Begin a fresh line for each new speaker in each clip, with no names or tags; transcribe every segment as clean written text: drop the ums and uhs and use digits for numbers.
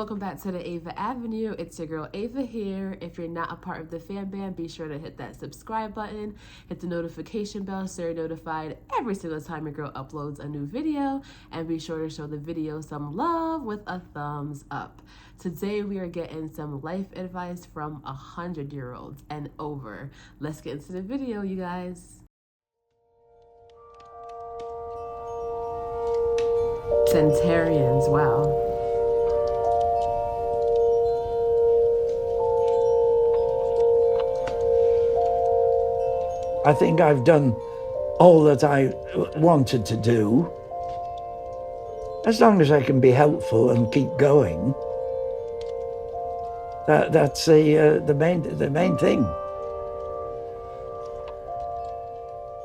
welcome back to the Ava Avenue. It's your girl Ava here. If you're not a part of the fan band, be sure to hit that subscribe button, hit the notification bell so you're notified every single time your girl uploads a new video, and be sure to show the video some love with a thumbs up. Today we are getting some life advice from 100-year-olds and over. Let's get into the video, you guys. Centenarians, wow.
I think I've done all that I wanted to do. As long as I can be helpful and keep going, that's the main thing.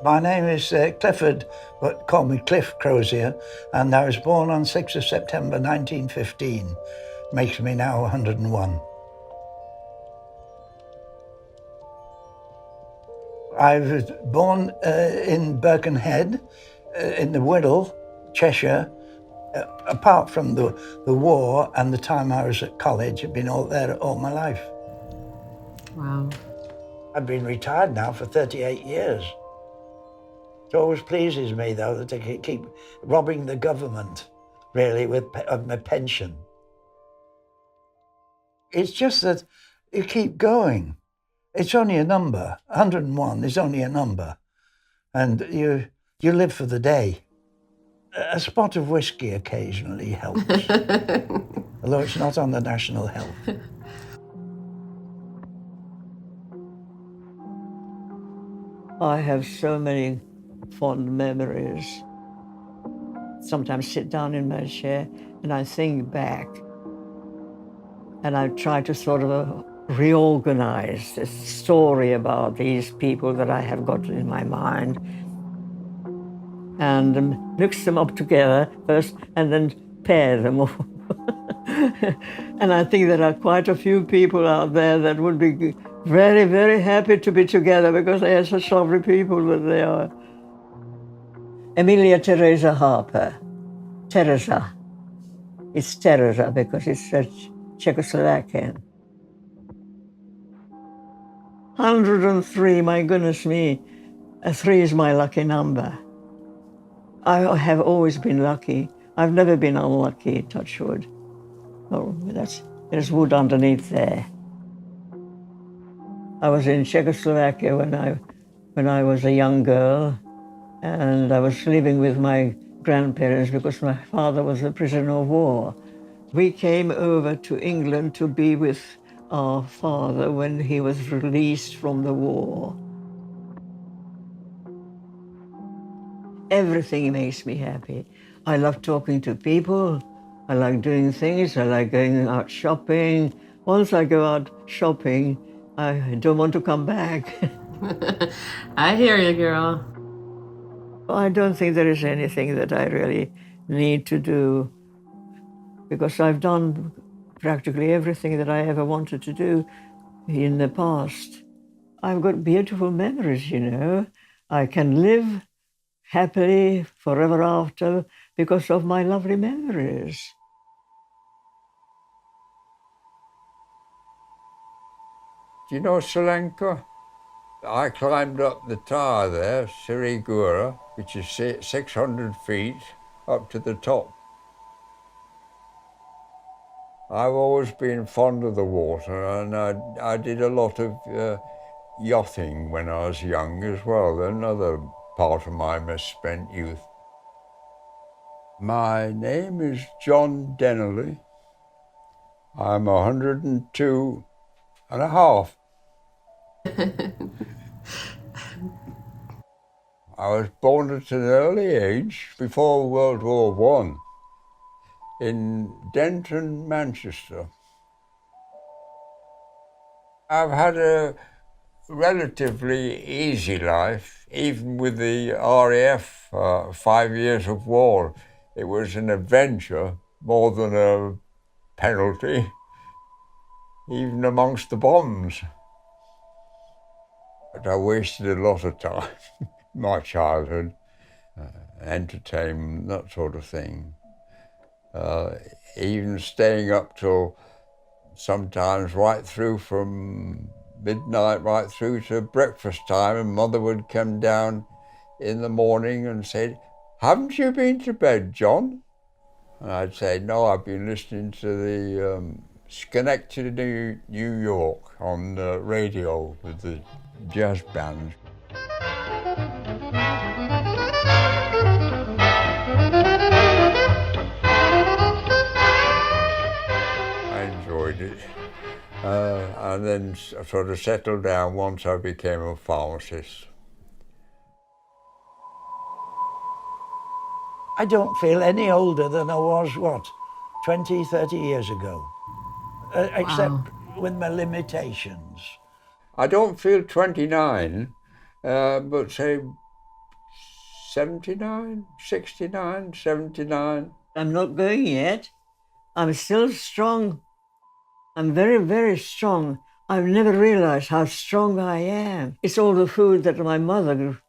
My name is Clifford, but call me Cliff Crozier, and I was born on 6th of September 1915. Makes me now 101. I was born in Birkenhead, in the Wirral, Cheshire. Apart from the war and the time I was at college, I've been all there all my life.
Wow.
I've been retired now for 38 years. It always pleases me, though, that I keep robbing the government, really, of my pension. It's just that you keep going. It's only a number. 101 is only a number. And you live for the day. A spot of whiskey occasionally helps, although it's not on the national health.
I have so many fond memories. Sometimes sit down in my chair and I think back, and I try to sort of reorganize the story about these people that I have got in my mind, and mix them up together first and then pair them all. And I think there are quite a few people out there that would be very, very happy to be together because they are such lovely people that they are. Emilia Teresa Harper. Teresa. It's Teresa because it's Czechoslovakian. 103, my goodness me. 3 is my lucky number. I have always been lucky. I've never been unlucky, touch wood. Oh, there's wood underneath there. I was in Czechoslovakia when I was a young girl, and I was living with my grandparents because my father was a prisoner of war. We came over to England to be with our father when he was released from the war. Everything makes me happy. I love talking to people. I like doing things. I like going out shopping. Once I go out shopping, I don't want to come back.
I hear you, girl.
I don't think there is anything that I really need to do because I've done practically everything that I ever wanted to do in the past. I've got beautiful memories, you know. I can live happily forever after because of my lovely memories.
Do you know Sri Lanka? I climbed up the tower there, Sirigura, which is 600 feet up to the top. I've always been fond of the water, and I did a lot of yachting when I was young as well, another part of my misspent youth. My name is John Dennerley. I'm 102 and a half. I was born at an early age, before World War I, in Denton, Manchester. I've had a relatively easy life, even with the RAF 5 years of war. It was an adventure more than a penalty, even amongst the bombs. But I wasted a lot of time, my childhood, entertainment, that sort of thing. even staying up till sometimes right through from midnight right through to breakfast time, and Mother would come down in the morning and say, "Haven't you been to bed, John?" And I'd say, "No, I've been listening to the Schenectady, New York on the radio with the jazz band." I enjoyed it. And then sort of settled down once I became a pharmacist.
I don't feel any older than I was, 20, 30 years ago, except with my limitations.
I don't feel 29, but say 79, 69, 79.
I'm not going yet. I'm still strong. I'm very, very strong. I've never realized how strong I am. It's all the food that my mother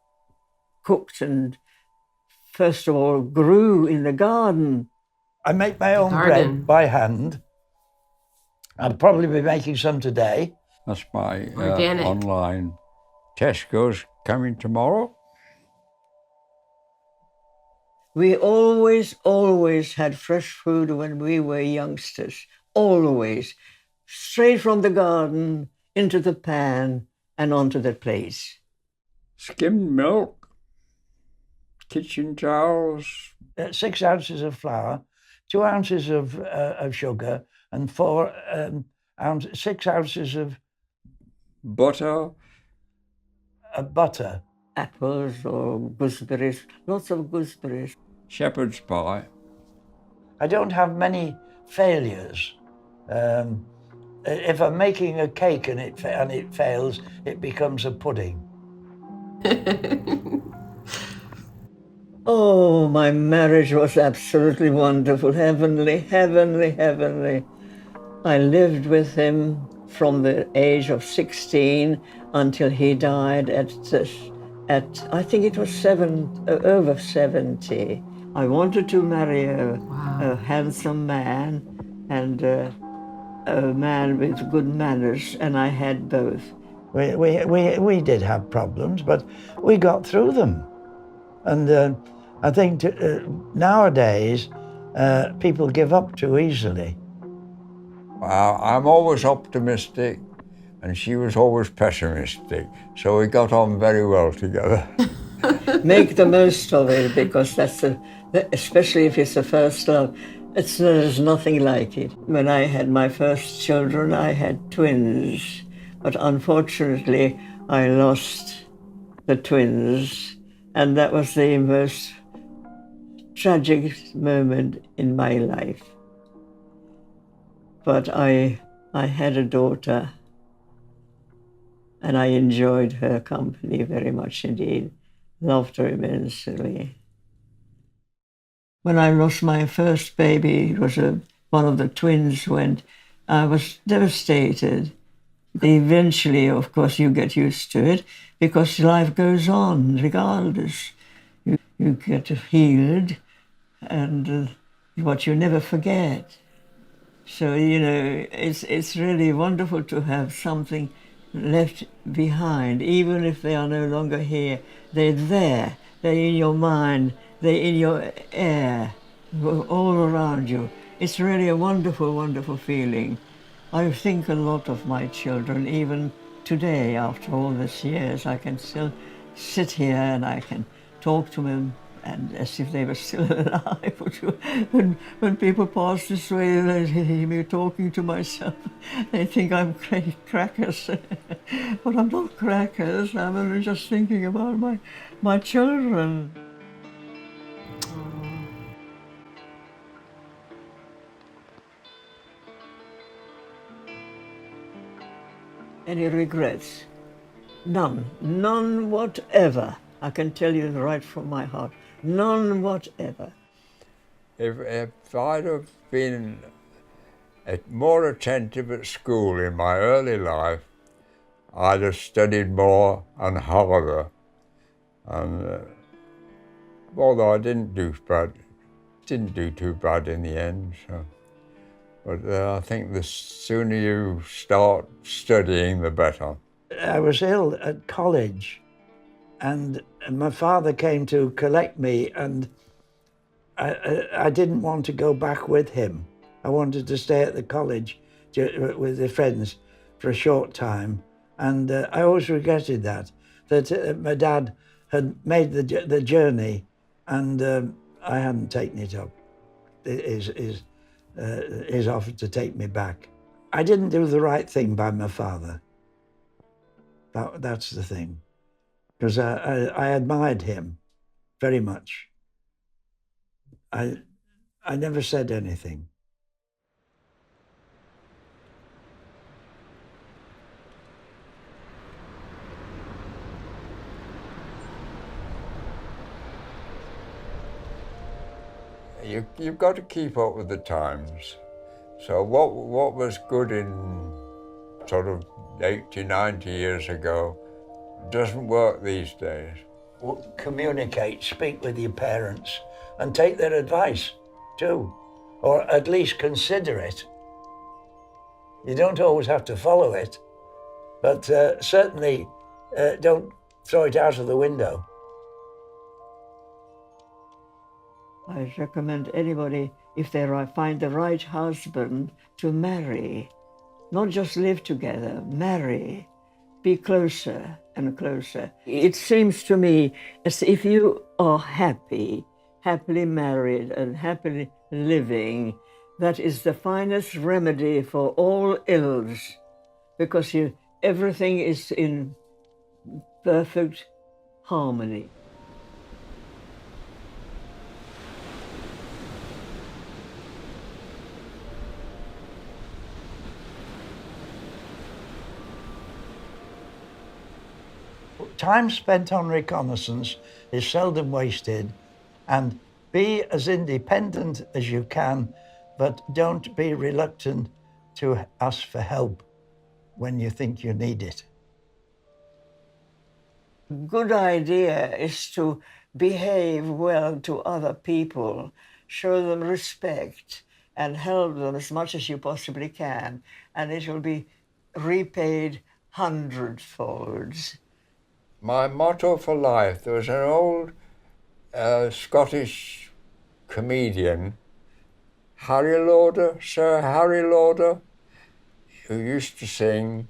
cooked and, first of all, grew in the garden.
I make my own bread by hand. I'll probably be making some today.
That's my
Organic.
online. Tesco's coming tomorrow.
We always had fresh food when we were youngsters. Always. Straight from the garden into the pan and onto the plate.
Skimmed milk, kitchen towels.
6 ounces of flour, 2 ounces of sugar, and 6 ounces of
Butter.
butter.
Apples or gooseberries, lots of gooseberries.
Shepherd's pie.
I don't have many failures. If I'm making a cake and it fails, it becomes a pudding.
Oh, my marriage was absolutely wonderful, heavenly, heavenly, heavenly. I lived with him from the age of 16 until he died at I think it was over 70. I wanted to marry a handsome man and a man with good manners, and I had both.
We did have problems, but we got through them. And I think nowadays people give up too easily.
I'm always optimistic, and she was always pessimistic, so we got on very well together.
Make the most of it, because especially if it's the first love, there's nothing like it. When I had my first children, I had twins, but unfortunately I lost the twins, and that was the most tragic moment in my life. But I had a daughter, and I enjoyed her company very much indeed, loved her immensely. When I lost my first baby, it was one of the twins went, I was devastated. Eventually, of course, you get used to it, because life goes on regardless. You get healed, and what you never forget. So, it's really wonderful to have something left behind, even if they are no longer here. They're there, they're in your mind, they're in your air, all around you. It's really a wonderful, wonderful feeling. I think a lot of my children, even today, after all these years. I can still sit here and I can talk to them, and as if they were still alive. When people pass this way, they hear me talking to myself. They think I'm crackers, but I'm not crackers. I'm only just thinking about my children. Any regrets? None. None whatever. I can tell you right from my heart. None whatever.
If I'd have been more attentive at school in my early life, I'd have studied more and harder. And although I didn't do bad, Didn't do too bad in the end. So. But I think the sooner you start studying, the better.
I was ill at college, and my father came to collect me, and I didn't want to go back with him. I wanted to stay at the college with the friends for a short time, and I always regretted that my dad had made the journey, and I hadn't taken it up. His offer to take me back. I didn't do the right thing by my father. That's the thing, because I admired him very much. I never said anything.
You've got to keep up with the times. So what was good in sort of 80, 90 years ago doesn't work these days.
Communicate, speak with your parents, and take their advice too, or at least consider it. You don't always have to follow it, but certainly don't throw it out of the window.
I recommend anybody, if they find the right husband, to marry. Not just live together, marry. Be closer and closer. It seems to me as if you are happily married and happily living, that is the finest remedy for all ills, because everything is in perfect harmony.
Time spent on reconnaissance is seldom wasted, and be as independent as you can, but don't be reluctant to ask for help when you think you need it.
Good idea is to behave well to other people, show them respect, and help them as much as you possibly can, and it will be repaid hundredfolds.
My motto for life, there was an old Scottish comedian, Harry Lauder, Sir Harry Lauder, who used to sing,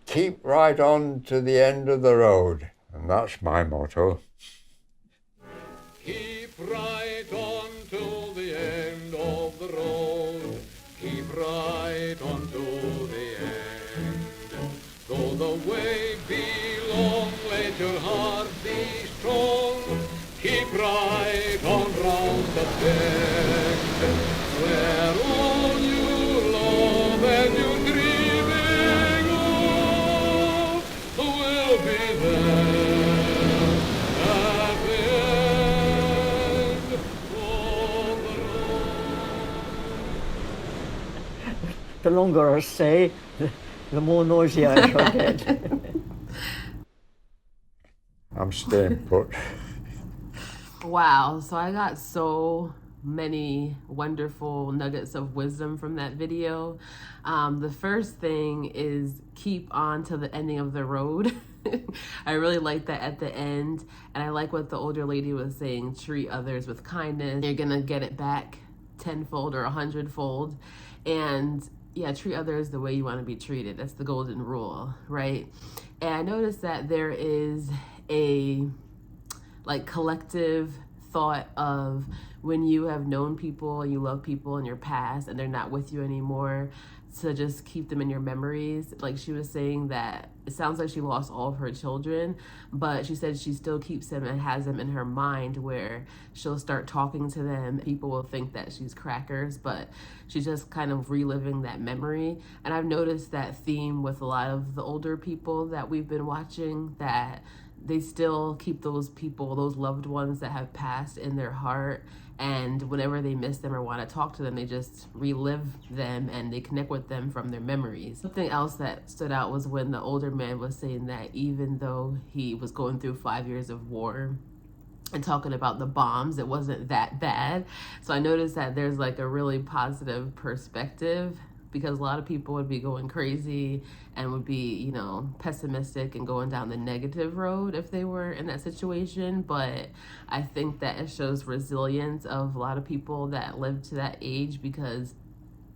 "Keep right on to the end of the road." And that's my motto.
Keep right on to the end of the road. Keep right on to the end. Though the way be long, let your heart be strong. Keep right on round the bend, where all you love and you dreaming of will be there at the end of the road.
The longer I stay, the more noisy I shall get.
I'm staying put.
Wow, so I got so many wonderful nuggets of wisdom from that video. The first thing is keep on to the ending of the road. I really like that at the end, and I like what the older lady was saying, treat others with kindness. You're gonna get it back tenfold or 100-fold. And yeah, treat others the way you want to be treated. That's the golden rule, right? And I noticed that there is a collective thought of when you have known people and you love people in your past and they're not with you anymore, to just keep them in your memories. Like she was saying that it sounds like she lost all of her children, but she said she still keeps them and has them in her mind, where she'll start talking to them. People will think that she's crackers, but she's just kind of reliving that memory. And I've noticed that theme with a lot of the older people that we've been watching, that they still keep those people, those loved ones that have passed in their heart. And whenever they miss them or want to talk to them, they just relive them and they connect with them from their memories. Something else that stood out was when the older man was saying that even though he was going through 5 years of war, and talking about the bombs, it wasn't that bad. So I noticed that there's like a really positive perspective, because a lot of people would be going crazy and would be, you know, pessimistic and going down the negative road if they were in that situation. But I think that it shows resilience of a lot of people that live to that age, because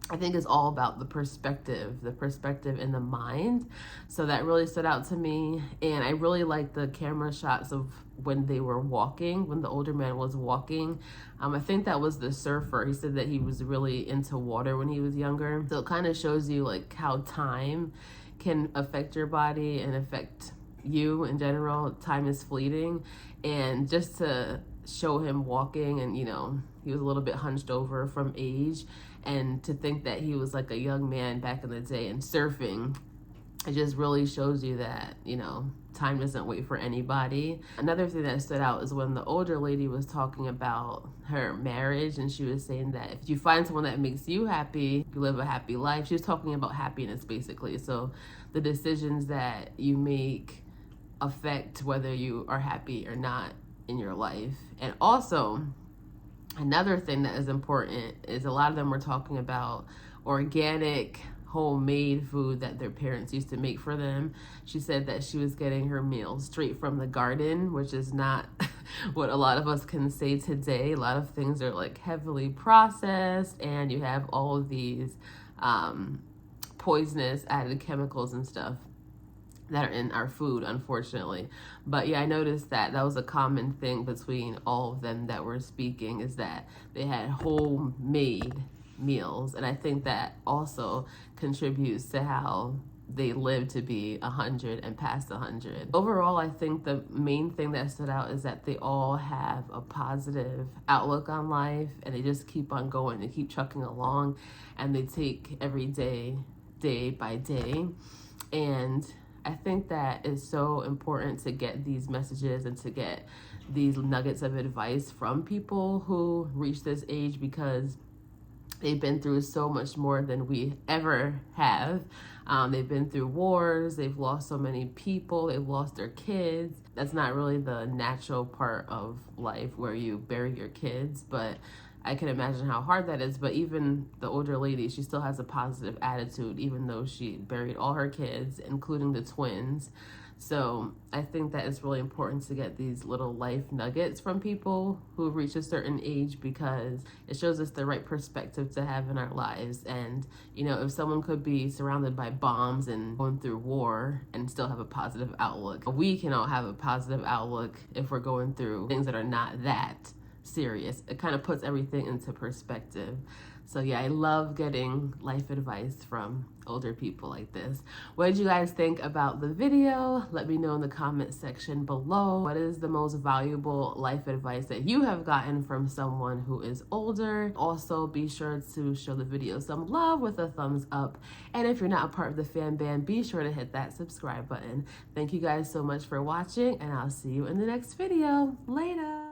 I think it's all about the perspective in the mind. So that really stood out to me. And I really liked the camera shots of when they were walking, when the older man was walking. I think that was the surfer. He said that he was really into water when he was younger. So it kind of shows you like how time can affect your body and affect you in general. Time is fleeting. And just to show him walking, and you know, he was a little bit hunched over from age, and to think that he was like a young man back in the day and surfing, it just really shows you that, you know, time doesn't wait for anybody. Another thing that stood out is when the older lady was talking about her marriage, and she was saying that if you find someone that makes you happy, you live a happy life. She was talking about happiness basically. So the decisions that you make affect whether you are happy or not in your life. And also, another thing that is important is a lot of them were talking about organic, homemade food that their parents used to make for them. She said that she was getting her meals straight from the garden, which is not what a lot of us can say today. A lot of things are like heavily processed, and you have all of these poisonous added chemicals and stuff that are in our food, unfortunately. But yeah, I noticed that was a common thing between all of them that were speaking, is that they had homemade meals. And I think that also contributes to how they live to be 100 and past 100. Overall, I think the main thing that stood out is that they all have a positive outlook on life, and they just keep on going, they keep trucking along, and they take every day, day by day. And I think that it's so important to get these messages and to get these nuggets of advice from people who reach this age, because they've been through so much more than we ever have. They've been through wars, they've lost so many people, they've lost their kids. That's not really the natural part of life where you bury your kids, but I can imagine how hard that is. But even the older lady, she still has a positive attitude, even though she buried all her kids, including the twins. So I think that it's really important to get these little life nuggets from people who reach a certain age, because it shows us the right perspective to have in our lives. And, you know, if someone could be surrounded by bombs and going through war and still have a positive outlook, we can all have a positive outlook if we're going through things that are not that serious. It kind of puts everything into perspective. So yeah, I love getting life advice from older people like this. What did you guys think about the video? Let me know in the comment section below. What is the most valuable life advice that you have gotten from someone who is older? Also, be sure to show the video some love with a thumbs up. And if you're not a part of the fan band, be sure to hit that subscribe button. Thank you guys so much for watching, and I'll see you in the next video. Later.